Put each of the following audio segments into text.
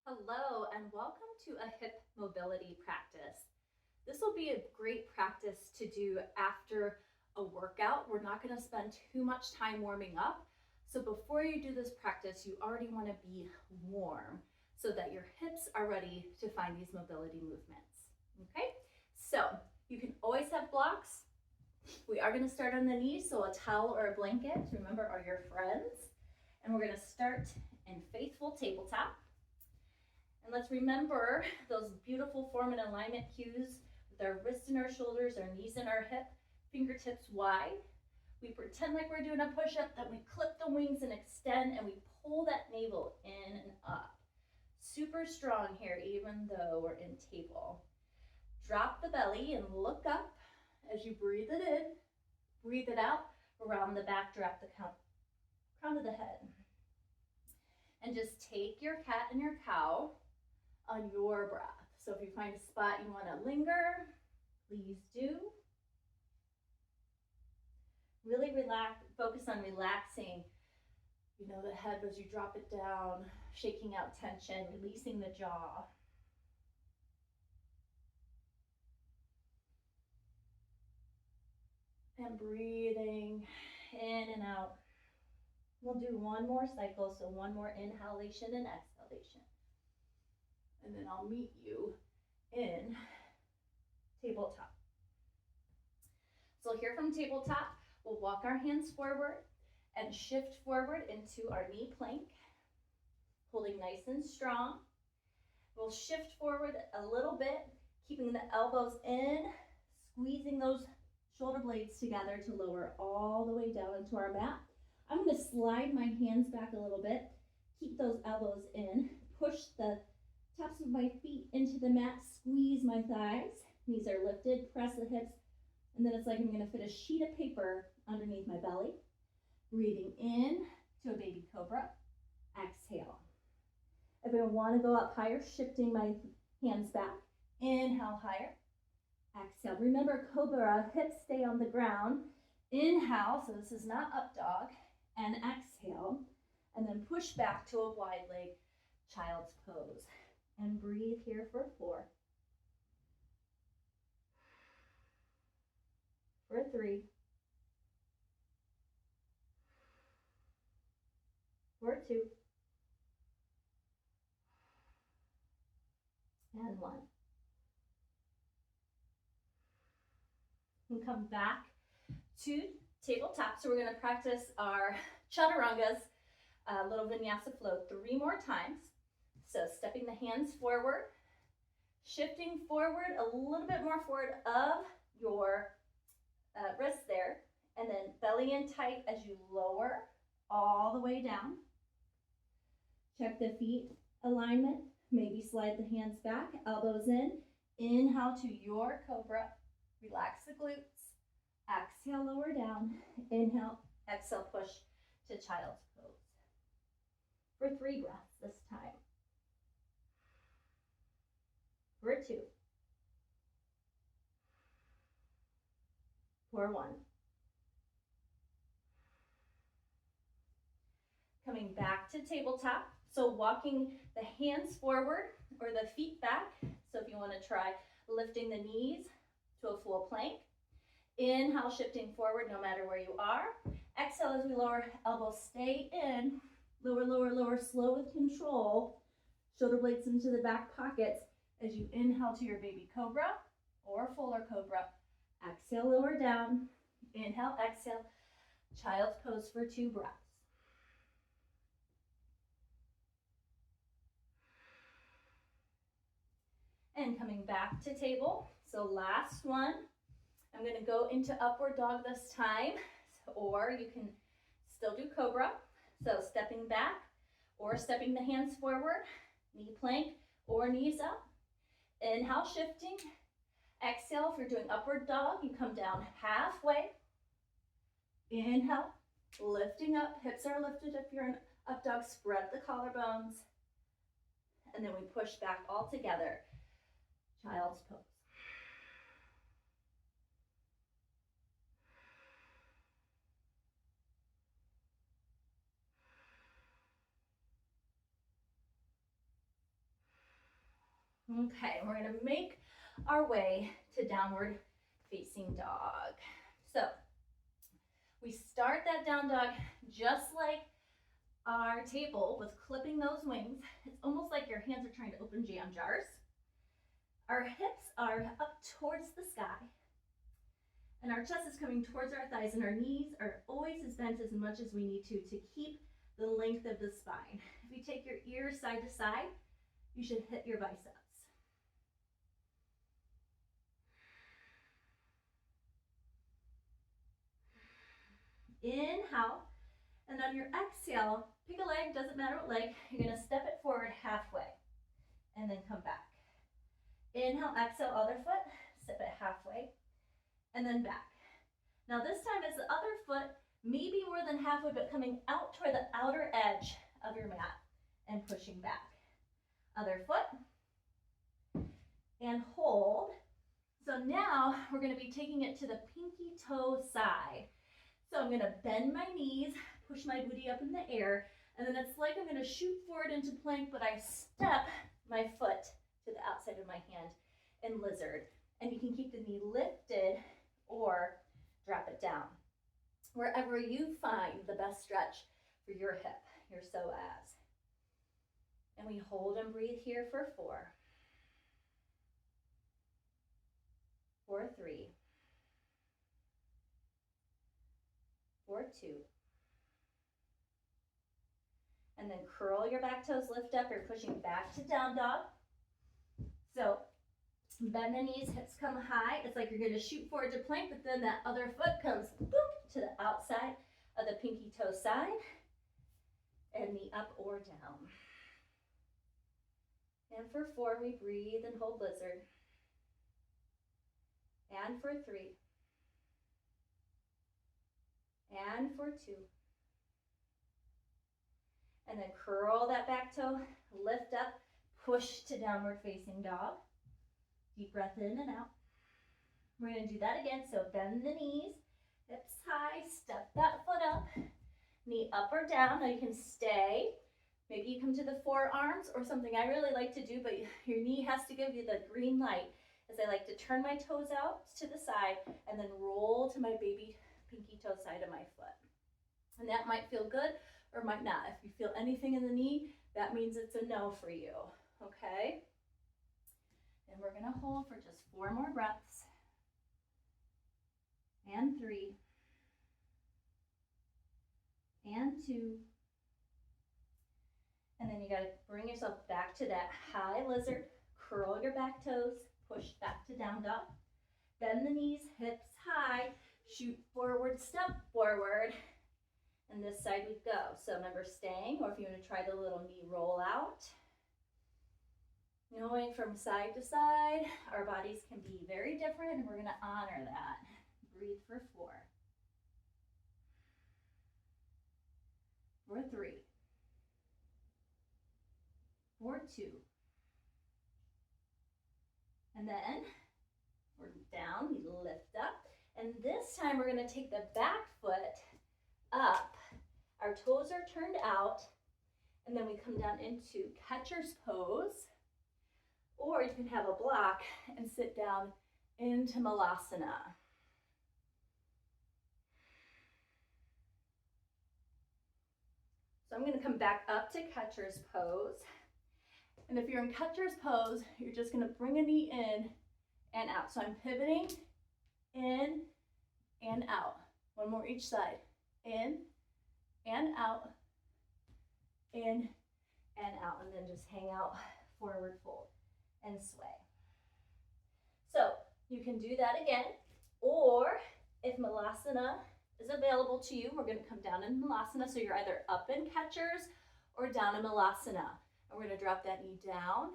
Hello and welcome to a hip mobility practice. This will be a great practice to do after a workout. We're not going to spend too much time warming up. So before you do this practice, you already want to be warm so that your hips are ready to find these mobility movements. Okay, so you can always have blocks. We are going to start on the knees, so a towel or a blanket, remember, are your friends. And we're going to start in faithful tabletop. And let's remember those beautiful form and alignment cues with our wrists in our shoulders, our knees in our hip, fingertips wide. We pretend like we're doing a push-up, then we clip the wings and extend, and we pull that navel in and up. Super strong here, even though we're in table. Drop the belly and look up as you breathe it in. Breathe it out, around the back, drop the crown of the head. And just take your cat and your cow on your breath. So if you find a spot you want to linger, please do. Really relax, focus on relaxing, the head as you drop it down, shaking out tension, releasing the jaw. And breathing in and out. We'll do one more cycle, so one more inhalation and exhalation. And then I'll meet you in tabletop. So here from tabletop, we'll walk our hands forward and shift forward into our knee plank, holding nice and strong. We'll shift forward a little bit, keeping the elbows in, squeezing those shoulder blades together to lower all the way down into our mat. I'm going to slide my hands back a little bit, keep those elbows in, push the tops of my feet into the mat, squeeze my thighs, knees are lifted, press the hips, and then it's like I'm going to fit a sheet of paper underneath my belly. Breathing in to a baby cobra, exhale. If I want to go up higher, shifting my hands back, inhale higher, exhale. Remember, cobra, hips stay on the ground. Inhale, so this is not up dog, and exhale, and then push back to a wide leg child's pose. And breathe here for 4, for 3, for 2, and 1. And come back to tabletop. So we're going to practice our chaturangas, little vinyasa flow 3 more times. So stepping the hands forward, shifting forward a little bit more forward of your wrist there, and then belly in tight as you lower all the way down. Check the feet alignment, maybe slide the hands back, elbows in, inhale to your cobra, relax the glutes, exhale, lower down, inhale, exhale, push to child's pose. For 3 breaths this time. For 2, for 1. Coming back to tabletop. So walking the hands forward or the feet back. So if you want to try lifting the knees to a full plank. Inhale, shifting forward no matter where you are. Exhale as we lower, elbows stay in. Lower, lower, lower, slow with control. Shoulder blades into the back pockets. As you inhale to your baby cobra or fuller cobra, exhale, lower down, inhale, exhale, child's pose for 2 breaths. And coming back to table, so last one, I'm going to go into upward dog this time, or you can still do cobra. So stepping back or stepping the hands forward, knee plank or knees up. Inhale, shifting. Exhale, if you're doing upward dog, you come down halfway. Inhale, lifting up, hips are lifted. If you're in up dog, spread the collarbones. And then we push back all together. Child's pose. Okay, we're gonna make our way to downward facing dog. So we start that down dog just like our table with clipping those wings. It's almost like your hands are trying to open jam jars. Our hips are up towards the sky, and our chest is coming towards our thighs, and our knees are always as bent as much as we need to keep the length of the spine. If you take your ears side to side, you should hit your biceps. Inhale, and on your exhale, pick a leg, doesn't matter what leg, you're gonna step it forward halfway, and then come back. Inhale, exhale, other foot, step it halfway, and then back. Now this time it's the other foot, maybe more than halfway, but coming out toward the outer edge of your mat and pushing back. Other foot, and hold. So now we're gonna be taking it to the pinky toe side. So I'm gonna bend my knees, push my booty up in the air, and then it's like I'm gonna shoot forward into plank, but I step my foot to the outside of my hand in lizard. And you can keep the knee lifted or drop it down. Wherever you find the best stretch for your hip, your psoas. And we hold and breathe here for 4, for 3, for 2. And then curl your back toes, lift up, you're pushing back to down dog. So bend the knees, hips come high. It's like you're gonna shoot forward to plank, but then that other foot comes boop, to the outside of the pinky toe side, and knee up or down. And for 4, we breathe and hold lizard. And for 3. And for 2. And then curl that back toe, lift up, push to downward facing dog. Deep breath in and out. We're gonna do that again, so bend the knees, hips high, step that foot up, knee up or down. Now you can stay. Maybe you come to the forearms, or something I really like to do, but your knee has to give you the green light, as I like to turn my toes out to the side and then roll to my baby pinky toe side of my foot. And that might feel good or might not. If you feel anything in the knee, that means it's a no for you, okay? And we're gonna hold for just 4 more breaths. And 3. And 2. And then you gotta bring yourself back to that high lizard, curl your back toes, push back to down dog, bend the knees, hips high, shoot forward, step forward, and this side we go. So remember staying, or if you wanna try the little knee roll out. Going from side to side, our bodies can be very different, and we're gonna honor that. Breathe for 4. For 3. For 2. And then we're down, we lift up. And this time we're gonna take the back foot up. Our toes are turned out, and then we come down into catcher's pose, or you can have a block and sit down into malasana. So I'm gonna come back up to catcher's pose. And if you're in catcher's pose, you're just gonna bring a knee in and out. So I'm pivoting in and out. One more each side. In and out, in and out, and then just hang out, forward fold, and sway. So you can do that again, or if malasana is available to you, we're gonna come down in malasana. So you're either up in catchers or down in malasana. And we're gonna drop that knee down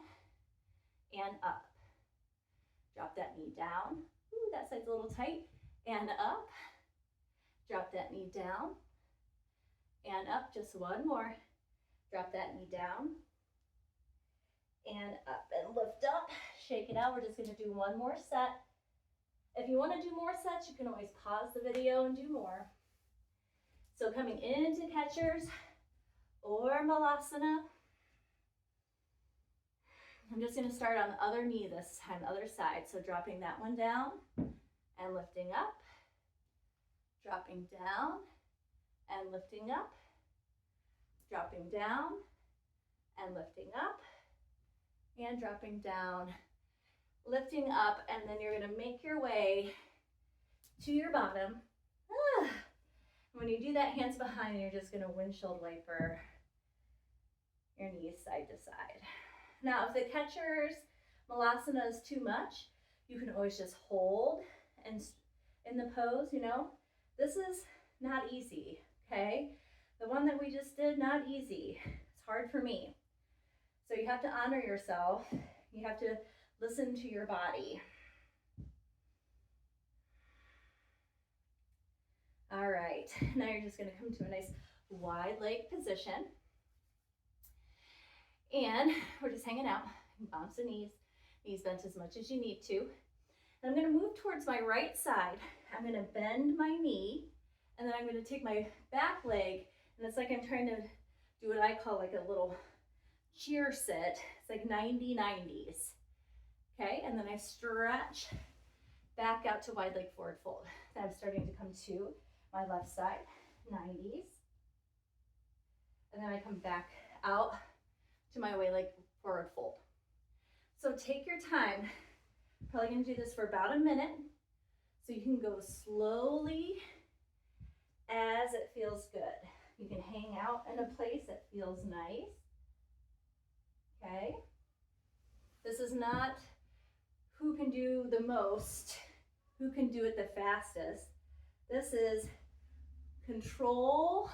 and up. Drop that knee down. Ooh, that side's a little tight. And up. Drop that knee down and up. Just one more. Drop that knee down and up, and lift up. Shake it out. We're just gonna do one more set. If you wanna do more sets, you can always pause the video and do more. So coming into catchers or malasana. I'm just going to start on the other knee this time, other side. So dropping that one down and lifting up, dropping down and lifting up, dropping down and lifting up, and dropping down, lifting up, and then you're going to make your way to your bottom. When you do that, hands behind, you're just going to windshield wiper your knees side to side. Now, if the catcher's malasana is too much, you can always just hold and in the pose, you know. This is not easy, okay? The one that we just did, not easy. It's hard for me. So you have to honor yourself. You have to listen to your body. All right, now you're just gonna come to a nice wide leg position. And we're just hanging out, bounce the knees bent as much as you need to. And I'm gonna move towards my right side. I'm gonna bend my knee, and then I'm gonna take my back leg, and it's like I'm trying to do what I call like a little cheer sit. It's like 90-90s, okay? And then I stretch back out to wide leg forward fold. Then I'm starting to come to my left side, 90s. And then I come back out to my way leg forward fold. So take your time. Probably gonna do this for about a minute. So you can go slowly as it feels good. You can hang out in a place that feels nice. Okay? This is not who can do the most, who can do it the fastest. This is control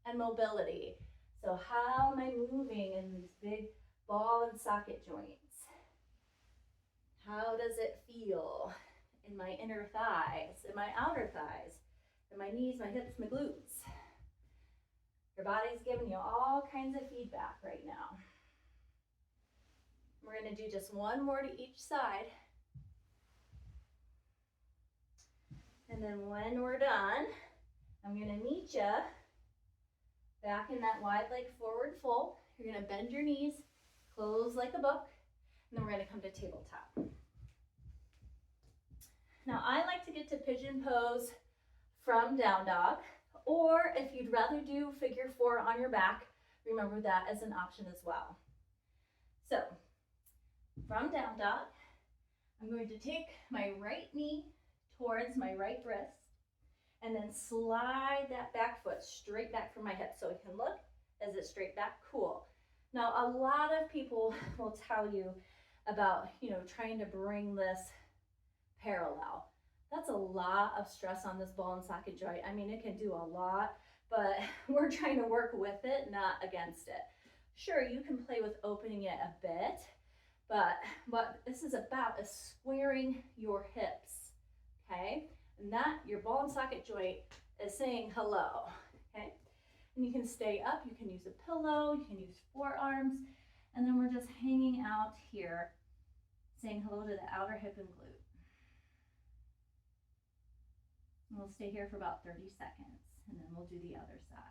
and mobility. So how am I moving in these big ball and socket joints? How does it feel in my inner thighs, in my outer thighs, in my knees, my hips, my glutes? Your body's giving you all kinds of feedback right now. We're going to do just one more to each side. And then when we're done, I'm going to meet you back in that wide leg forward fold. You're going to bend your knees, close like a book, and then we're going to come to tabletop. Now, I like to get to pigeon pose from down dog, or if you'd rather do figure four on your back, remember that as an option as well. So, from down dog, I'm going to take my right knee towards my right wrist, and then slide that back foot straight back from my hip so it can look as it's straight back. Cool. Now, a lot of people will tell you about, trying to bring this parallel. That's a lot of stress on this ball and socket joint. I mean, it can do a lot, but we're trying to work with it, not against it. Sure, you can play with opening it a bit, but what this is about is squaring your hips, okay? And that, your ball and socket joint is saying hello, okay? And you can stay up, you can use a pillow, you can use forearms, and then we're just hanging out here, saying hello to the outer hip and glute. And we'll stay here for about 30 seconds, and then we'll do the other side.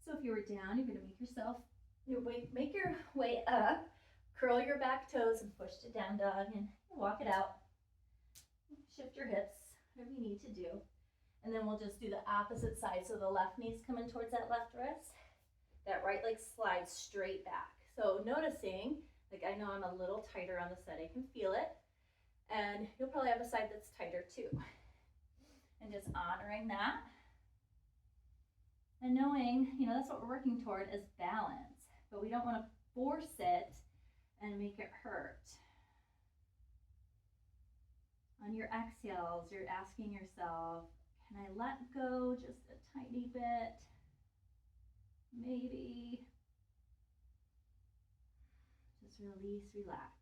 So if you were down, you're going to make your way up, curl your back toes and push to down dog and walk it out. Shift your hips, whatever you need to do. And then we'll just do the opposite side. So the left knee's coming towards that left wrist. That right leg slides straight back. So noticing, like I know I'm a little tighter on the side, I can feel it. And you'll probably have a side that's tighter too. And just honoring that. And knowing, that's what we're working toward is balance, but we don't want to force it and make it hurt. On your exhales, you're asking yourself, can I let go just a tiny bit? Maybe. Just release, relax.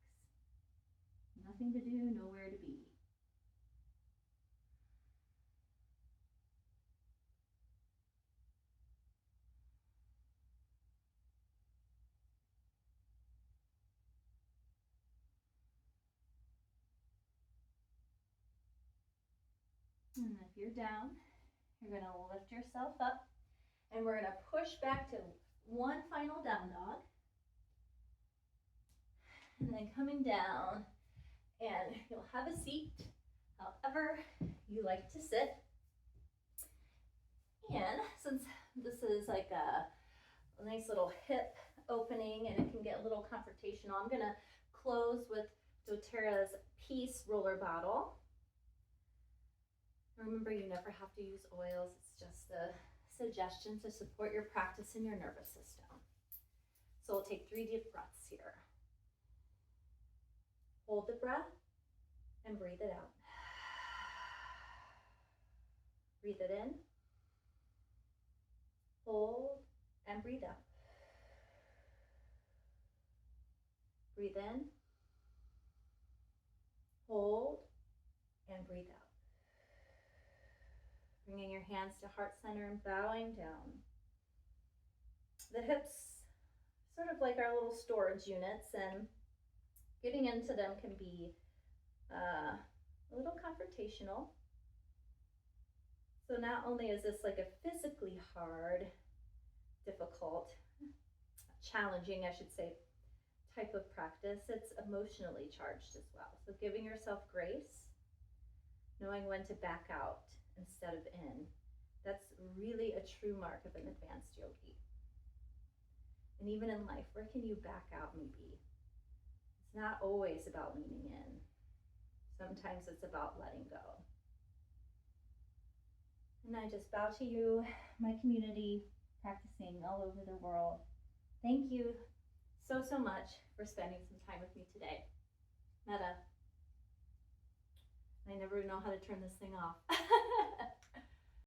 Nothing to do, nowhere to be. And if you're down, you're gonna lift yourself up, and we're gonna push back to one final down dog. And then coming down, and you'll have a seat, however you like to sit. And since this is like a nice little hip opening and it can get a little confrontational, I'm gonna close with doTERRA's Peace Roller Bottle. Remember, you never have to use oils. It's just a suggestion to support your practice in your nervous system. So we'll take 3 deep breaths here. Hold the breath and breathe it out. Breathe it in. Hold and breathe out. Breathe in. Hold and breathe out. Bringing your hands to heart center and bowing down. The hips, sort of like our little storage units, and getting into them can be a little confrontational. So not only is this like a physically hard, difficult, challenging, I should say, type of practice, it's emotionally charged as well. So giving yourself grace, knowing when to back out instead of in, that's really a true mark of an advanced yogi. And even in life, where can you back out maybe? It's not always about leaning in. Sometimes it's about letting go. And I just bow to you, my community, practicing all over the world. Thank you so much for spending some time with me today. Metta. I never know how to turn this thing off.